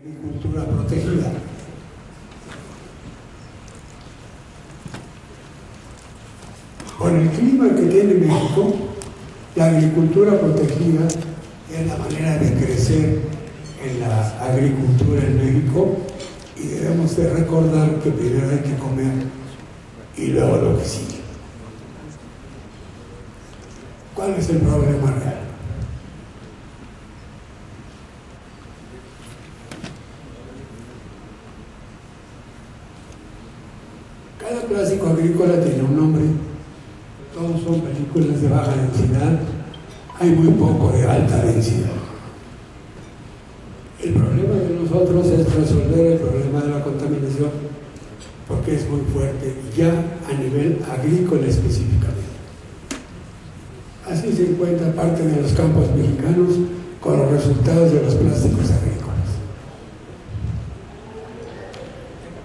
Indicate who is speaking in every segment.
Speaker 1: Agricultura protegida. Con el clima que tiene México, la agricultura protegida es la manera de crecer en la agricultura en México, y debemos de recordar que primero hay que comer y luego lo que sigue. ¿Cuál es el problema real? Cada plástico agrícola tiene un nombre, todos son películas de baja densidad, hay muy poco de alta densidad. El problema de nosotros es resolver el problema de la contaminación, porque es muy fuerte, ya a nivel agrícola específicamente. Así se encuentra parte de los campos mexicanos con los resultados de los plásticos agrícolas.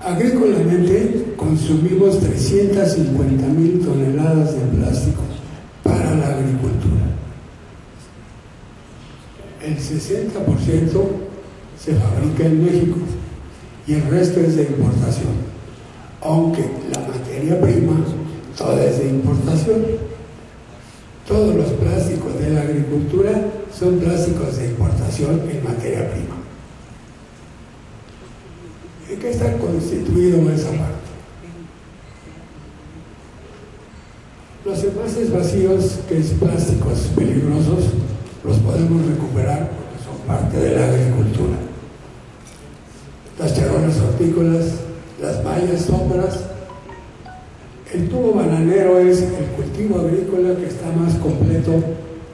Speaker 1: Agrícolamente consumimos 350,000 toneladas de plástico para la agricultura. El 60% se fabrica en México y el resto es de importación, aunque la materia prima toda es de importación. Todos los plásticos de la agricultura son plásticos de importación en materia prima. ¿En qué está constituido esa parte? Los envases vacíos, que es plásticos peligrosos, los podemos recuperar porque son parte de la agricultura. Las charolas hortícolas, las mallas sombras. El tubo bananero es el cultivo agrícola que está más completo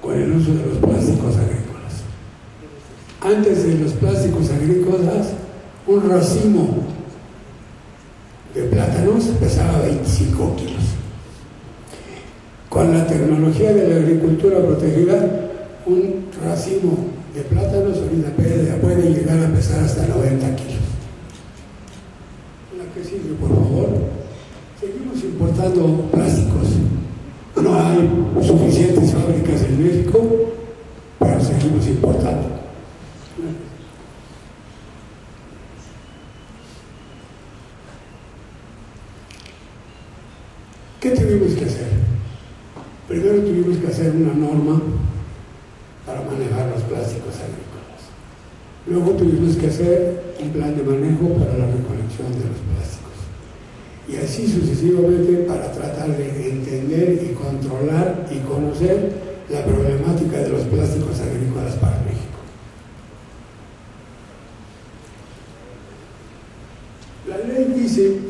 Speaker 1: con el uso de los plásticos agrícolas. Antes de los plásticos agrícolas, un racimo de plátanos pesaba 25 kilos. Con la tecnología de la agricultura protegida, un racimo de plátanos ahorita puede llegar a pesar hasta 90 kilos. La que sigue, por favor. Seguimos importando plásticos. No hay suficientes fábricas en México, pero seguimos importando. ¿Qué tuvimos que hacer? Primero tuvimos que hacer una norma para manejar los plásticos agrícolas. Luego tuvimos que hacer un plan de manejo para la recolección de los plásticos. Y así sucesivamente para tratar de entender y controlar y conocer la problemática de los plásticos agrícolas para México. La ley dice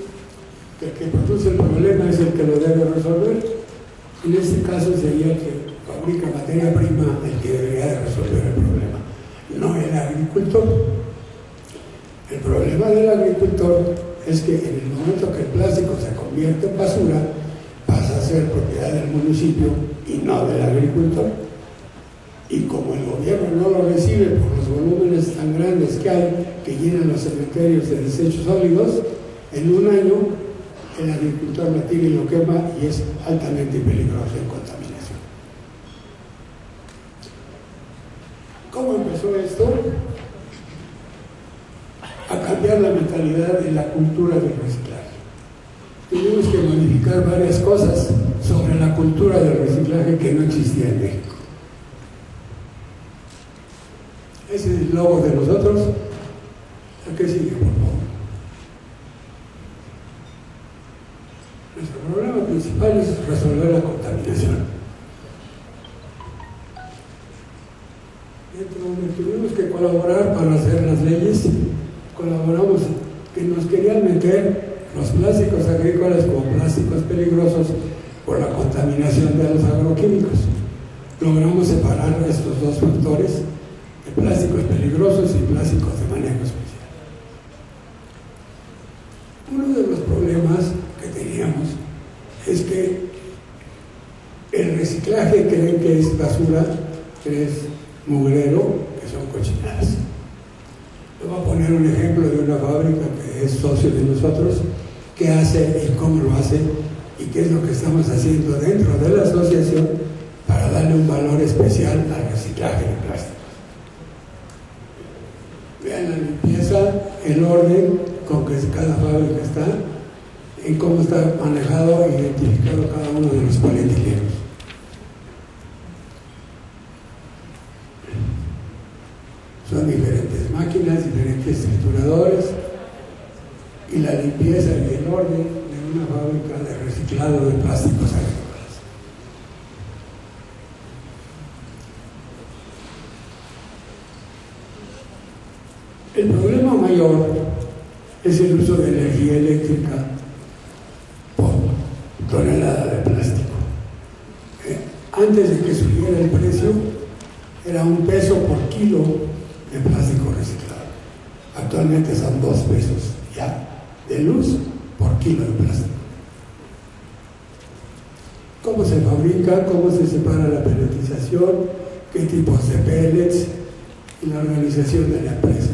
Speaker 1: que el que produce el problema es el que lo debe resolver. En este caso sería el que fabrica materia prima el que debería de resolver el problema, no el agricultor. El problema del agricultor es que en el momento que el plástico se convierte en basura, pasa a ser propiedad del municipio y no del agricultor. Y como el gobierno no lo recibe por los volúmenes tan grandes que hay, que llenan los cementerios de desechos sólidos, en un año el agricultor lo tira y lo quema, y es altamente peligroso en contaminación. ¿Cómo empezó esto? A cambiar la mentalidad de la cultura del reciclaje. Tuvimos que modificar varias cosas sobre la cultura del reciclaje que no existía en México. Ese es el logo de nosotros. ¿A qué sigue, por favor? Nuestro problema principal es resolver la contaminación. Dentro donde tuvimos que colaborar para hacer las leyes, colaboramos que nos querían meter los plásticos agrícolas como plásticos peligrosos por la contaminación de los agroquímicos. Logramos separar estos dos factores de plásticos peligrosos y plásticos de manejo especial. Uno de los problemas que teníamos es que el reciclaje creen que es basura, que es mugrero, que son cochinadas. Le voy a poner un ejemplo de una fábrica que es socio de nosotros, qué hace y cómo lo hace y qué es lo que estamos haciendo dentro de la asociación para darle un valor especial al reciclaje de plásticos. Vean la limpieza revisa el orden con que cada fábrica está y cómo está manejado e identificado cada uno de los polietilenos. Son diferentes máquinas, diferentes trituradores, y la limpieza y el orden de una fábrica de reciclado de plásticos agrícolas. El problema mayor es el uso de energía eléctrica por tonelada de plástico. Antes de que subiera el precio, era 1 peso por kilo de plástico reciclado. Actualmente son 2 pesos ya de luz por kilo de plástico. ¿Cómo se fabrica? ¿Cómo se separa la pelletización? ¿Qué tipos de pellets? Y la organización de la empresa.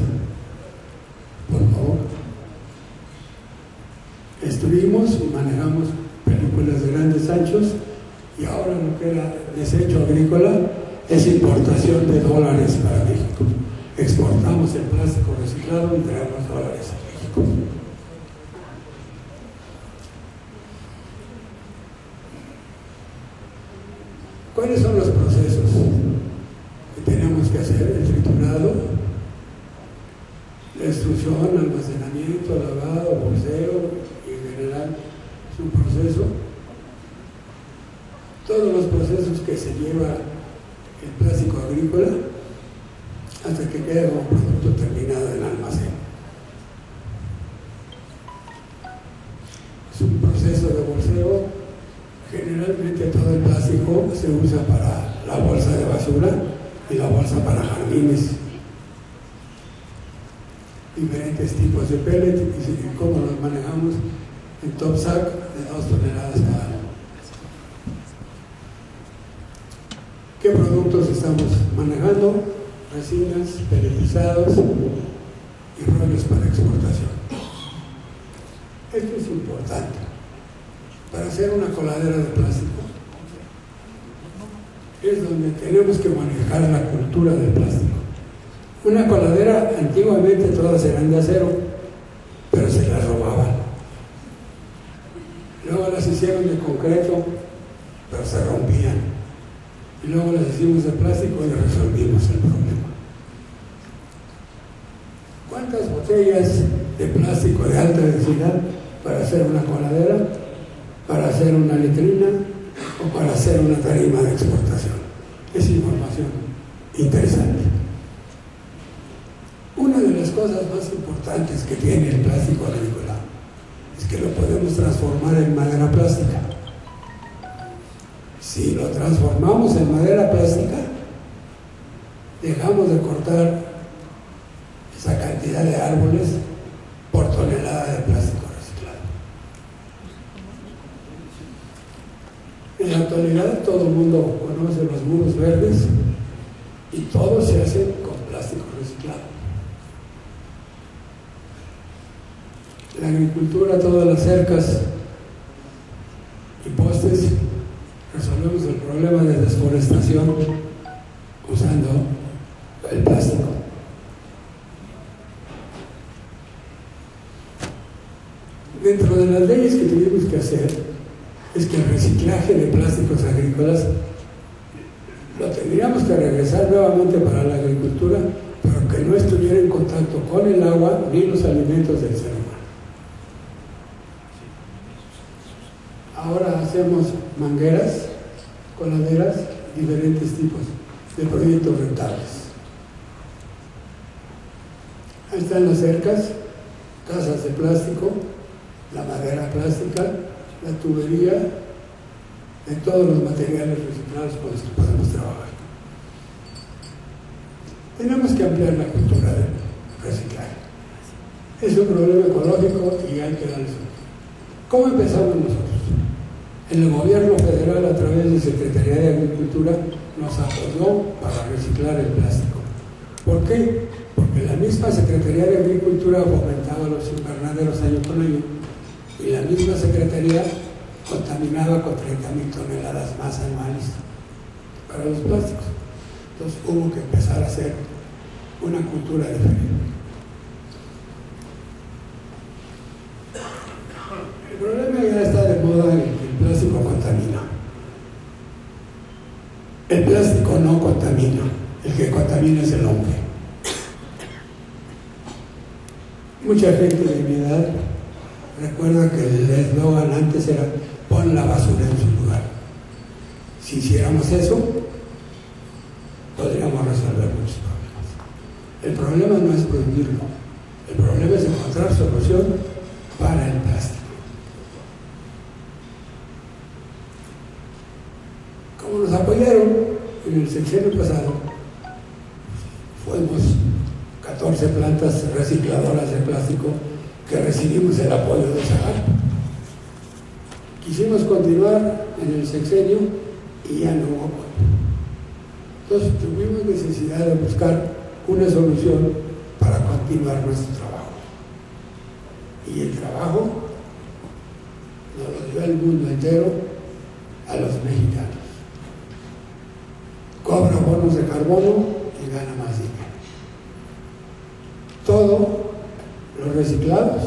Speaker 1: Por favor. Destruimos y manejamos películas de grandes anchos, y ahora lo que era desecho agrícola es importación de dólares para México. Exportamos el plástico reciclado y traemos dólares a México. ¿Cuáles son los procesos que tenemos que hacer? El triturado, la extrusión, almacenamiento, lavado, bolseo, y en general es un proceso. Todos los procesos que se lleva el plástico agrícola hasta que quede como producto terminado en almacén. Es un proceso de bolseo. Generalmente todo el plástico se usa para la bolsa de basura y la bolsa para jardines. Diferentes tipos de pellet y cómo los manejamos en top sack de 2 toneladas cada uno. ¿Qué productos estamos manejando? Resinas, pelletizados y rollos para exportación. Esto es importante. Para hacer una coladera de plástico es donde tenemos que manejar la cultura del plástico. Una coladera, antiguamente todas eran de acero, pero se las robaban. Luego las hicieron de concreto, pero se rompían. Y luego las hicimos de plástico y resolvimos el problema. ¿Cuántas botellas de plástico de alta densidad para hacer una coladera, para hacer una letrina o para hacer una tarima de exportación? Es información interesante. Una de las cosas más importantes que tiene el plástico agrícola es que lo podemos transformar en madera plástica. Si lo transformamos en madera plástica, dejamos de cortar esa cantidad de árboles por tonelada de plástico reciclado. En la actualidad todo el mundo conoce los muros verdes y todo se hace con plástico reciclado. La agricultura, todas las cercas y postes, resolvemos el problema de desforestación usando el plástico. Dentro de las leyes que tenemos que hacer es que el reciclaje de plásticos agrícolas lo tendríamos que regresar nuevamente para la agricultura, pero que no estuviera en contacto con el agua ni los alimentos del ser humano. Ahora hacemos mangueras, coladeras, diferentes tipos de proyectos rentables. Ahí están las cercas, casas de plástico, la madera plástica, la tubería, de todos los materiales reciclados con los que podemos trabajar. Tenemos que ampliar la cultura del reciclaje. Es un problema ecológico y hay que darle solución. ¿Cómo empezamos nosotros? El gobierno federal, a través de Secretaría de Agricultura, nos apoyó para reciclar el plástico. ¿Por qué? Porque la misma Secretaría de Agricultura fomentaba los invernaderos año con año, y la misma Secretaría contaminaba con 30,000 toneladas más anuales para los plásticos. Entonces hubo que empezar a hacer una cultura diferente. El plástico no contamina, el que contamina es el hombre. Mucha gente de mi edad recuerda que el eslogan antes era pon la basura en su lugar. Si hiciéramos eso, podríamos resolver muchos problemas. El problema no es prohibirlo, el problema es encontrar solución para el plástico. Como nos apoyaron en el sexenio pasado, fuimos 14 plantas recicladoras de plástico que recibimos el apoyo de SAGAR. Quisimos continuar en el sexenio y ya no hubo apoyo. Entonces tuvimos necesidad de buscar una solución para continuar nuestro trabajo. Y el trabajo nos lo dio el mundo entero a los mexicanos. Cobra bonos de carbono y gana más dinero. Todos los reciclados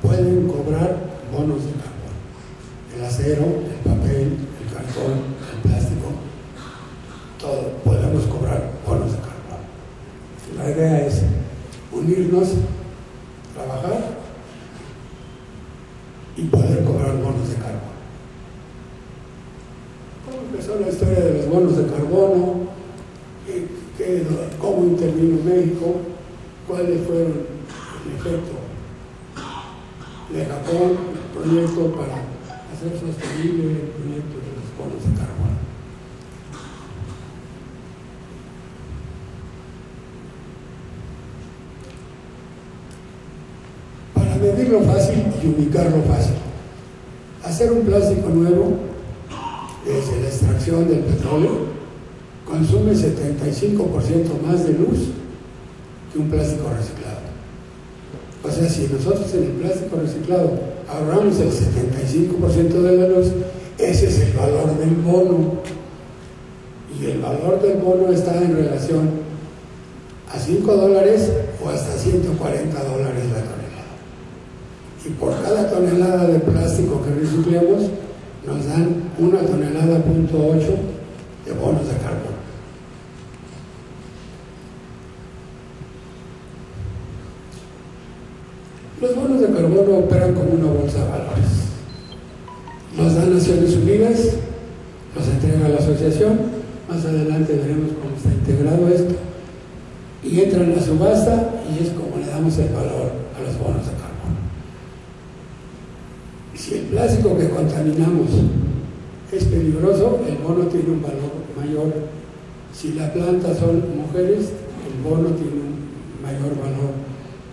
Speaker 1: pueden cobrar bonos de carbono. El acero, el papel, el cartón, el plástico, todo podemos cobrar bonos de carbono. La idea es unirnos, trabajar y poder cobrar bonos de carbono. ¿Cómo empezó la historia de los bonos de carbono? ¿Cómo intervino México? ¿Cuáles fueron el efecto de Japón, el proyecto para hacer sostenible el proyecto de los bonos de carbono? Para medirlo fácil y ubicarlo fácil, hacer un plástico nuevo desde la extracción del petróleo consume 75% más de luz que un plástico reciclado. O sea, si nosotros en el plástico reciclado ahorramos el 75% de la luz, ese es el valor del bono. Y el valor del bono está en relación a $5 o hasta $140 la tonelada. Y por cada tonelada de plástico que reciclemos, nos dan 1,8 toneladas de bonos de carbono. Los bonos de carbono operan como una bolsa de valores. Los dan Naciones Unidas, los entrega la asociación, más adelante veremos cómo está integrado esto, y entran a la subasta y es como le damos el valor a los bonos de carbono. Si el plástico que contaminamos es peligroso, el bono tiene un valor mayor. Si la planta son mujeres, el bono tiene un mayor valor.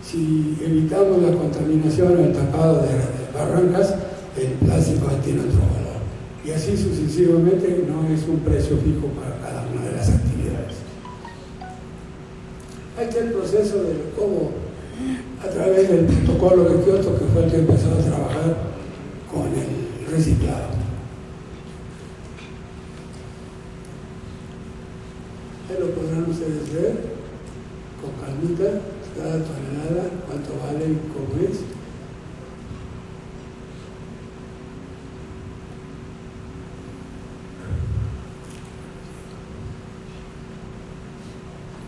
Speaker 1: Si evitamos la contaminación o el tapado de barrancas, el plástico tiene otro valor. Y así sucesivamente, no es un precio fijo para cada una de las actividades. Ahí está el proceso de cómo, a través del protocolo de Kioto, que fue el que empezó a trabajar con el reciclado. Ahí lo podrán ustedes ver con calmita, cada tonelada, cuánto vale y cómo es.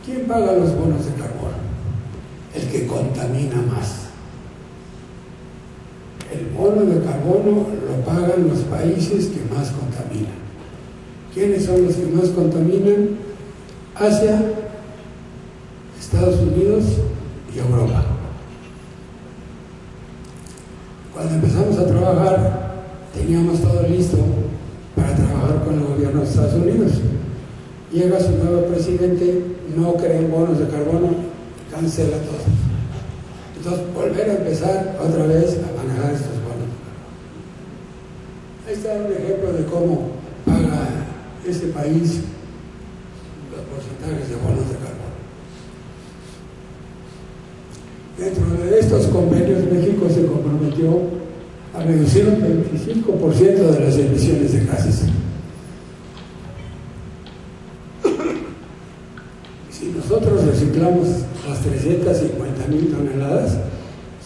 Speaker 1: ¿Quién paga los bonos de carbono? El que contamina más. El bono de carbono lo pagan los países que más contaminan. ¿Quiénes son los que más contaminan? Asia, Estados Unidos y Europa. Cuando empezamos a trabajar, teníamos todo listo para trabajar con el gobierno de Estados Unidos. Llega su nuevo presidente, no cree bonos de carbono, cancela todo. Entonces, volver a empezar otra vez a manejar estos bonos de carbono. Ahí está un ejemplo de cómo paga este país los porcentajes de bonos de carbono. Dentro de estos convenios, México se comprometió a reducir un 25% de las emisiones de gases. Si nosotros reciclamos las 350,000 toneladas,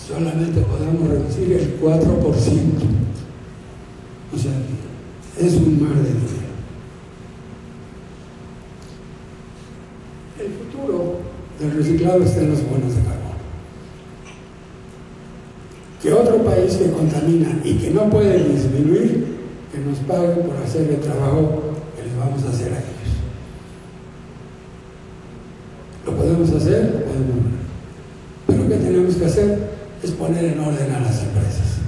Speaker 1: solamente podemos reducir el 4%. O sea, es un mar de dinero. reciclado está en los bonos de carbono. Que otro país que contamina y que no puede disminuir, que nos pague por hacer el trabajo que les vamos a hacer a ellos. ¿Lo podemos hacer? Lo podemos hacer. Pero ¿qué tenemos que hacer? Es poner en orden a las empresas.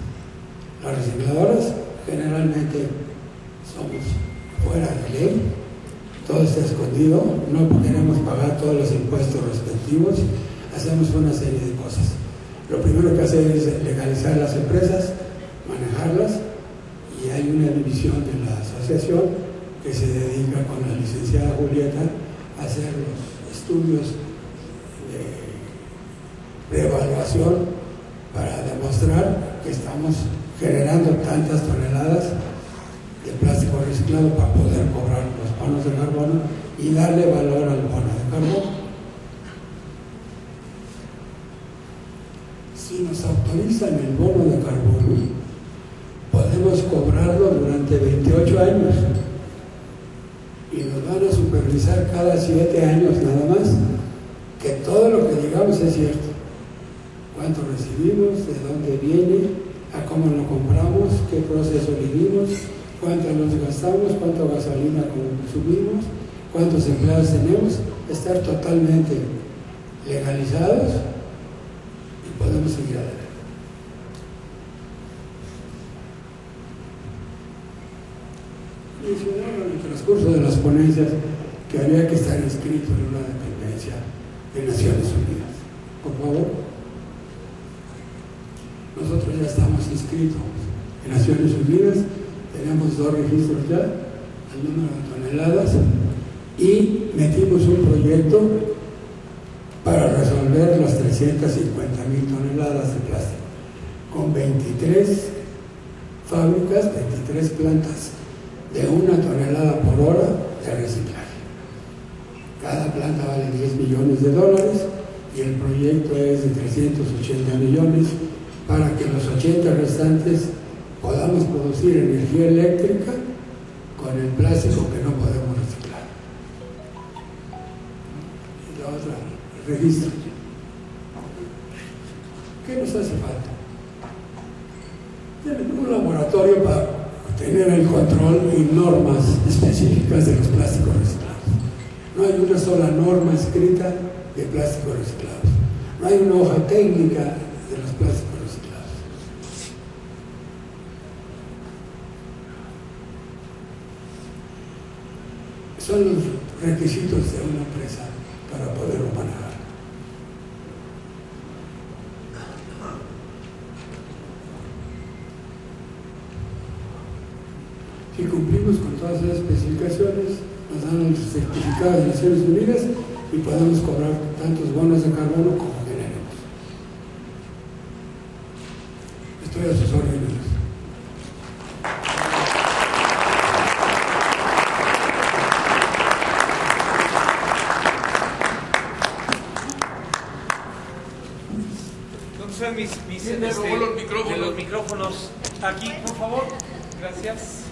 Speaker 1: Las recicladoras generalmente somos fuera de ley, todo está escondido, no queremos pagar todos los impuestos respectivos, hacemos una serie de cosas. Lo primero que hacer es legalizar las empresas, manejarlas, y hay una división de la asociación que se dedica con la licenciada Julieta a hacer los estudios de evaluación para demostrar que estamos generando tantas toneladas de plástico reciclado para poder cobrar los bonos de carbono y darle valor al bono de carbono. Si nos autorizan el bono de carbono, podemos cobrarlo durante 28 años y nos van a supervisar cada 7 años nada más, que todo lo que digamos es cierto. Cuánto recibimos, de dónde viene, a cómo lo compramos, qué proceso vivimos, cuánto nos gastamos, cuánto gasolina consumimos, cuántos empleados tenemos, estar totalmente legalizados y podemos seguir adelante. Mencionaron en el transcurso de las ponencias que había que estar inscrito en una dependencia de Naciones Unidas. Por favor. Nosotros ya estamos inscritos en Naciones Unidas, tenemos 2 registros ya, el número de toneladas, y metimos un proyecto para resolver las 350,000 toneladas de plástico, con 23 fábricas, 23 plantas de 1 tonelada por hora de reciclaje. Cada planta vale $10 millones y el proyecto es de 380 millones para que los 80 restantes podamos producir energía eléctrica con el plástico que no podemos reciclar. Y la otra, el registro. ¿Qué nos hace falta? Un laboratorio para tener el control y normas específicas de los plásticos reciclados. No hay una sola norma escrita de plásticos reciclados. No hay una hoja técnica de los plásticos reciclados. Son los requisitos de una empresa para poderlo manejar. Si cumplimos con todas esas especificaciones, nos dan el certificado de Naciones Unidas y podemos cobrar tantos bonos de carbono como queremos. Estoy a sus órdenes.
Speaker 2: Los micrófonos aquí, por favor. Gracias.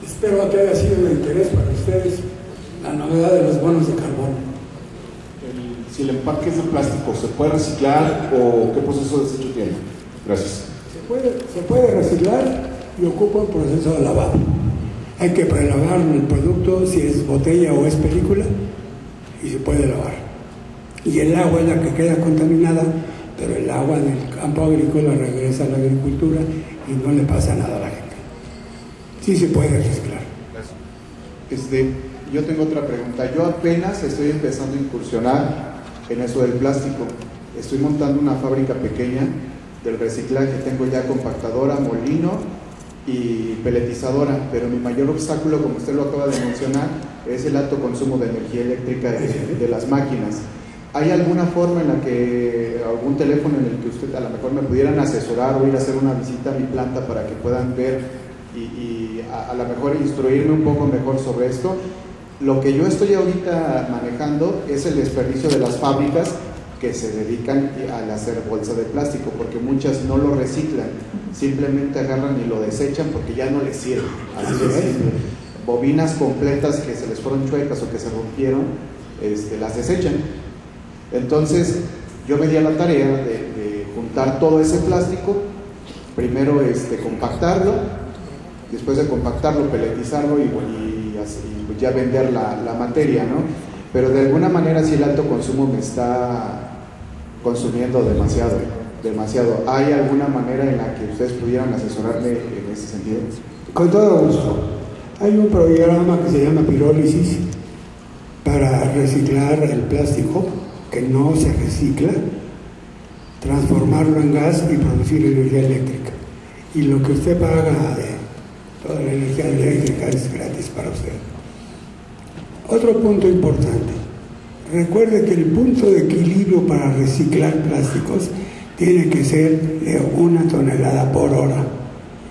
Speaker 1: Espero que haya sido de interés para ustedes la novedad de los bonos de carbono.
Speaker 3: Si el empaque es de plástico, ¿se puede reciclar o qué proceso de desecho tiene? Gracias.
Speaker 1: Se puede reciclar y ocupa un proceso de lavado. Hay que prelavar el producto, si es botella o es película, y se puede lavar. Y el agua es la que queda contaminada, pero el agua del campo agrícola regresa a la agricultura y no le pasa nada a la gente. Sí se puede reciclar.
Speaker 3: Yo tengo otra pregunta. Yo apenas estoy empezando a incursionar en eso del plástico. Estoy montando una fábrica pequeña del reciclaje. Tengo ya compactadora, molino y peletizadora, pero mi mayor obstáculo, como usted lo acaba de mencionar, es el alto consumo de energía eléctrica de las máquinas. ¿Hay alguna forma en la que, algún teléfono en el que usted a lo mejor me pudieran asesorar o ir a hacer una visita a mi planta para que puedan ver y a lo mejor instruirme un poco mejor sobre esto? Lo que yo estoy ahorita manejando es el desperdicio de las fábricas que se dedican al hacer bolsa de plástico, porque muchas no lo reciclan, simplemente agarran y lo desechan porque ya no les sirve. Así de simple. bobinas completas que se les fueron chuecas o que se rompieron, las desechan. Entonces yo me di a la tarea de juntar todo ese plástico, primero compactarlo, después de compactarlo, peletizarlo y pues ya vender la materia, ¿no? Pero de alguna manera sí el alto consumo me está consumiendo demasiado. ¿Hay alguna manera en la que ustedes pudieran asesorarme en ese sentido?
Speaker 1: Con todo gusto. Hay un programa que se llama pirólisis para reciclar el plástico que no se recicla, transformarlo en gas y producir energía eléctrica. Y lo que usted paga de toda la energía eléctrica es gratis para usted. Otro punto importante. Recuerde que el punto de equilibrio para reciclar plásticos tiene que ser de 1 tonelada por hora.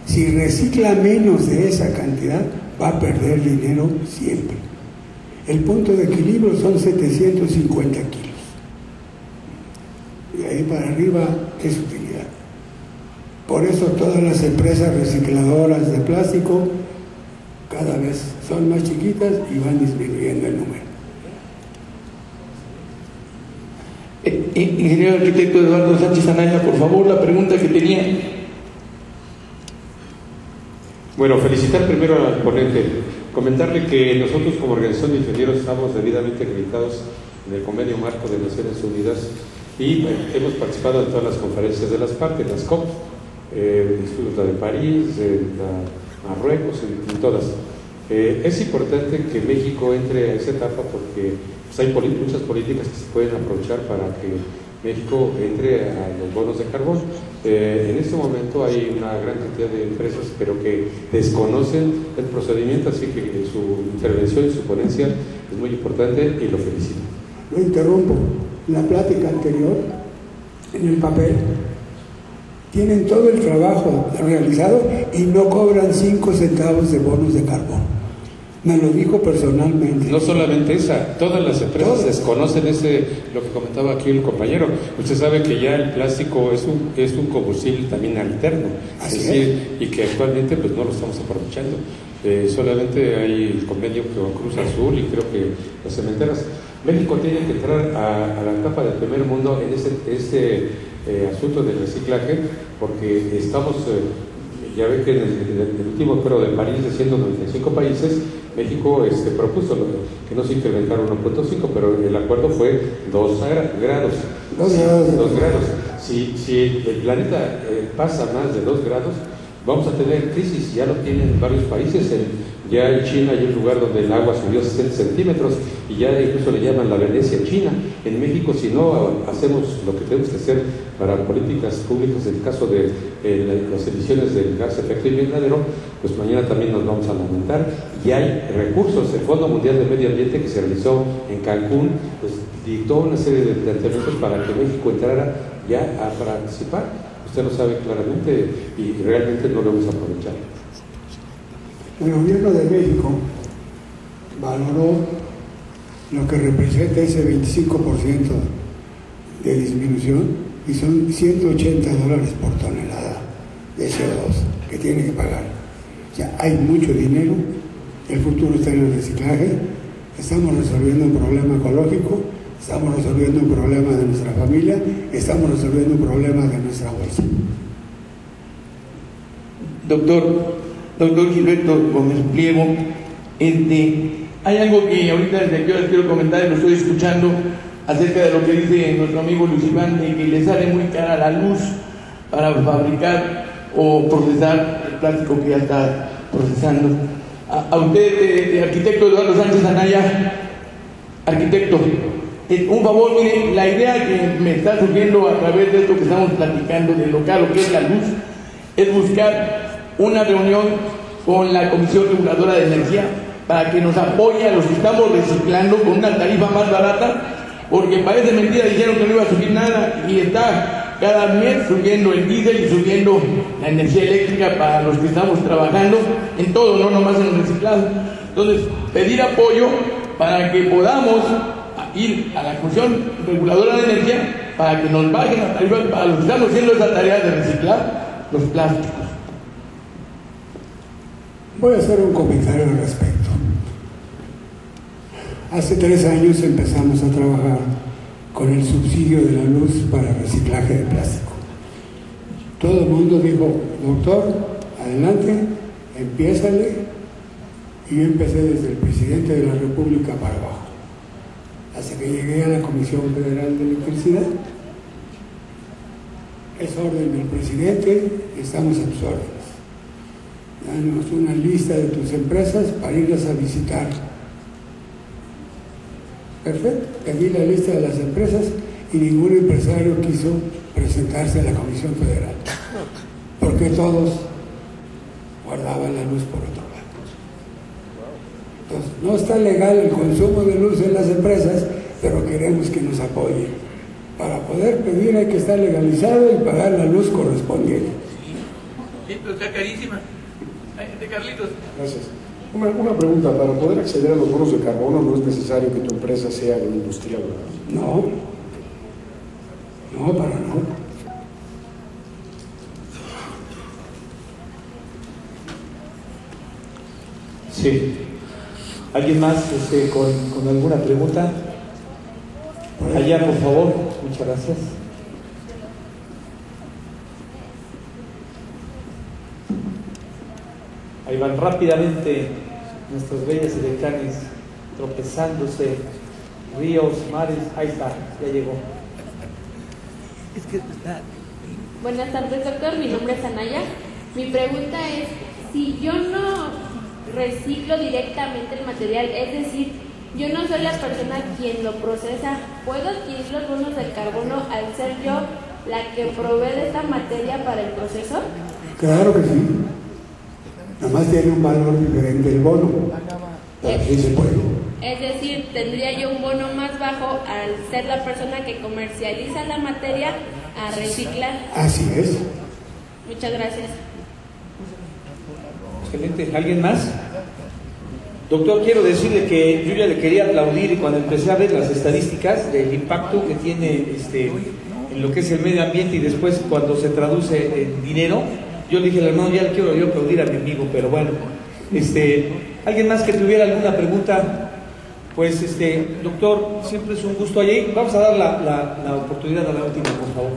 Speaker 1: Si recicla menos de esa cantidad, va a perder dinero siempre. El punto de equilibrio son 750 kilos. Y ahí para arriba es utilidad. Por eso todas las empresas recicladoras de plástico cada vez son más chiquitas y van disminuyendo el número.
Speaker 4: Ingeniero arquitecto Eduardo Sánchez Anaya, por favor, la pregunta que tenía.
Speaker 5: Bueno, felicitar primero al ponente, comentarle que nosotros como organización de ingenieros estamos debidamente acreditados en el Convenio Marco de Naciones Unidas y hemos participado en todas las conferencias de las partes, las COP, la de París, la Marruecos, en todas. Es importante que México entre a esa etapa porque pues, hay muchas políticas que se pueden aprovechar para que México entre a los bonos de carbón. En este momento hay una gran cantidad de empresas, pero que desconocen el procedimiento, así que su intervención y su ponencia es muy importante y lo felicito.
Speaker 1: Lo interrumpo. La plática anterior, en el papel, tienen todo el trabajo realizado y no cobran 5 centavos de bonos de carbón. Me lo dijo personalmente.
Speaker 5: No solamente esa, todas las empresas desconocen lo que comentaba aquí el compañero. Usted sabe que ya el plástico es un combustible también alterno,
Speaker 1: Así
Speaker 5: es decir, y que actualmente pues no lo estamos aprovechando. Solamente hay el convenio con Cruz Azul y creo que las cementeras. México tiene que entrar a la etapa del primer mundo en este asunto del reciclaje, porque estamos, ya ve que en el último acuerdo de París de 195 países, México propuso que no se incrementara 1.5, pero el acuerdo fue 2 grados. 2 grados. Si el planeta pasa más de 2 grados, vamos a tener crisis. Ya lo tienen varios países. Ya en China hay un lugar donde el agua subió 60 centímetros y ya incluso le llaman la Venecia China. En México, si no hacemos lo que tenemos que hacer para políticas públicas en el caso de las emisiones del gas de efecto invernadero, pues mañana también nos vamos a lamentar. Y hay recursos. El Fondo Mundial de Medio Ambiente que se realizó en Cancún, pues dictó una serie de planteamientos para que México entrara ya a participar. Usted lo sabe claramente y realmente no lo hemos aprovechado.
Speaker 1: El gobierno de México valoró lo que representa ese 25% de disminución y son $180 por tonelada de CO2 que tiene que pagar. O sea, hay mucho dinero, el futuro está en el reciclaje, estamos resolviendo un problema ecológico, estamos resolviendo un problema de nuestra familia, estamos resolviendo un problema de nuestra bolsa.
Speaker 4: Doctor Gilberto Gómez Pliego, hay algo que ahorita desde aquí les quiero comentar y lo estoy escuchando acerca de lo que dice nuestro amigo Luis Iván, de que le sale muy cara la luz para fabricar o procesar el plástico que ya está procesando. A usted, arquitecto Eduardo Sánchez Anaya, arquitecto, un favor, mire, la idea que me está surgiendo a través de esto que estamos platicando de lo que es la luz, es buscar una reunión con la Comisión Reguladora de Energía para que nos apoye a los que estamos reciclando con una tarifa más barata, porque parece mentira, dijeron que no iba a subir nada y está cada mes subiendo el diésel y subiendo la energía eléctrica para los que estamos trabajando en todo, no nomás en el reciclado. Entonces, pedir apoyo para que podamos ir a la Comisión Reguladora de Energía para que nos bajen la tarifa para los que estamos haciendo esa tarea de reciclar los plásticos.
Speaker 1: Voy a hacer un comentario al respecto. Hace 3 años empezamos a trabajar con el subsidio de la luz para reciclaje de plástico. Todo el mundo dijo, doctor, adelante, empiézale. Y yo empecé desde el presidente de la República para abajo, hasta que llegué a la Comisión Federal de Electricidad. Es orden del presidente, estamos a tus órdenes. Danos una lista de tus empresas para irlas a visitar. Perfecto, pedí la lista de las empresas y ningún empresario quiso presentarse a la Comisión Federal, porque todos guardaban la luz por otro lado. Entonces, no está legal el consumo de luz en las empresas, pero queremos que nos apoyen. Para poder pedir hay que estar legalizado y pagar la luz correspondiente.
Speaker 4: Sí, pero está carísima. De Carlitos.
Speaker 6: Gracias. Una pregunta, para poder acceder a los bonos de carbono no es necesario que tu empresa sea agroindustrial, ¿verdad?
Speaker 1: No, para nada.
Speaker 7: Sí. ¿Alguien más con alguna pregunta? Allá, por favor. Muchas gracias. Ahí van rápidamente nuestras bellas edecanes tropezándose, ríos, mares. Ahí está, ya llegó.
Speaker 8: Buenas tardes, doctor. Mi nombre es Anaya. Mi pregunta es, si yo no reciclo directamente el material, es decir, yo no soy la persona quien lo procesa, ¿puedo adquirir los bonos de carbono al ser yo la que provee de esta materia para el proceso?
Speaker 1: Claro que sí. Nada más tiene un valor diferente el bono, pero sí se puede.
Speaker 8: Es decir, tendría yo un bono más bajo al ser la persona que comercializa la materia a reciclar.
Speaker 1: Así es.
Speaker 8: Muchas gracias.
Speaker 7: Excelente. ¿Alguien más? Doctor, quiero decirle que yo ya le quería aplaudir cuando empecé a ver las estadísticas del impacto que tiene en lo que es el medio ambiente y después cuando se traduce en dinero. Yo le dije al hermano, ya le quiero yo aplaudir a mi amigo, pero bueno. ¿Alguien más que tuviera alguna pregunta? Pues, doctor, siempre es un gusto allí. Vamos a dar la oportunidad a la última, por favor.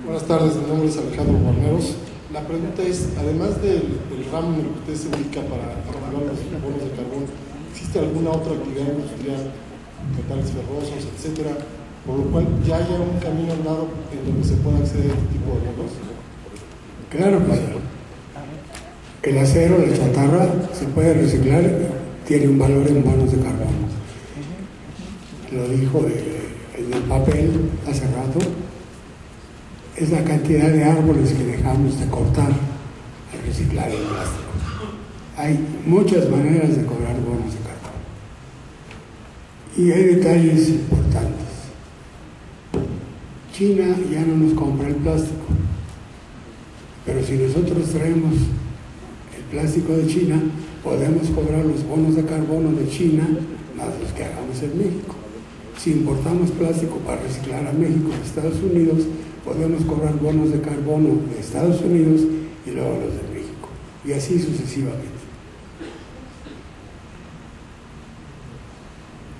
Speaker 6: Buenas tardes, mi nombre es Alejandro Guarneros. La pregunta es, además del ramo en el que usted se ubica para regular los bonos de carbono, ¿existe alguna otra actividad industrial, metales ferrosos, etcétera, por lo cual ya haya un camino al lado en donde se pueda acceder a este tipo de bonos?
Speaker 1: Claro que sí. El acero, la chatarra, se puede reciclar, tiene un valor en bonos de carbono. Lo dijo en el papel hace rato. Es la cantidad de árboles que dejamos de cortar al reciclar el plástico. Hay muchas maneras de cobrar bonos de carbono. Y hay detalles importantes. China ya no nos compra el plástico, pero si nosotros traemos el plástico de China, podemos cobrar los bonos de carbono de China más los que hagamos en México. Si importamos plástico para reciclar a México y Estados Unidos, podemos cobrar bonos de carbono de Estados Unidos y luego los de México, y así sucesivamente.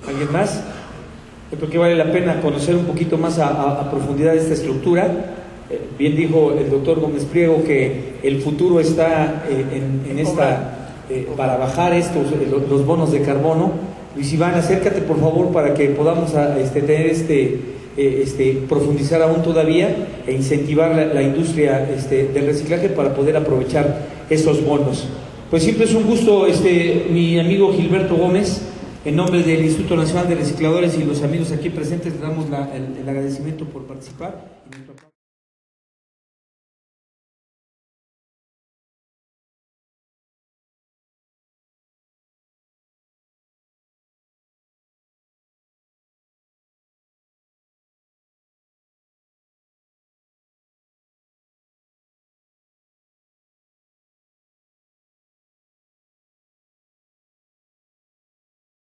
Speaker 7: ¿Alguien más? Yo creo que vale la pena conocer un poquito más a profundidad esta estructura. Bien dijo el doctor Gómez Priego que el futuro está en esta, para bajar los bonos de carbono. Luis Iván, acércate por favor para que podamos tener profundizar aún todavía e incentivar la industria del reciclaje para poder aprovechar estos bonos. Pues siempre es un gusto, mi amigo Gilberto Gómez, en nombre del Instituto Nacional de Recicladores y los amigos aquí presentes, le damos el agradecimiento por participar.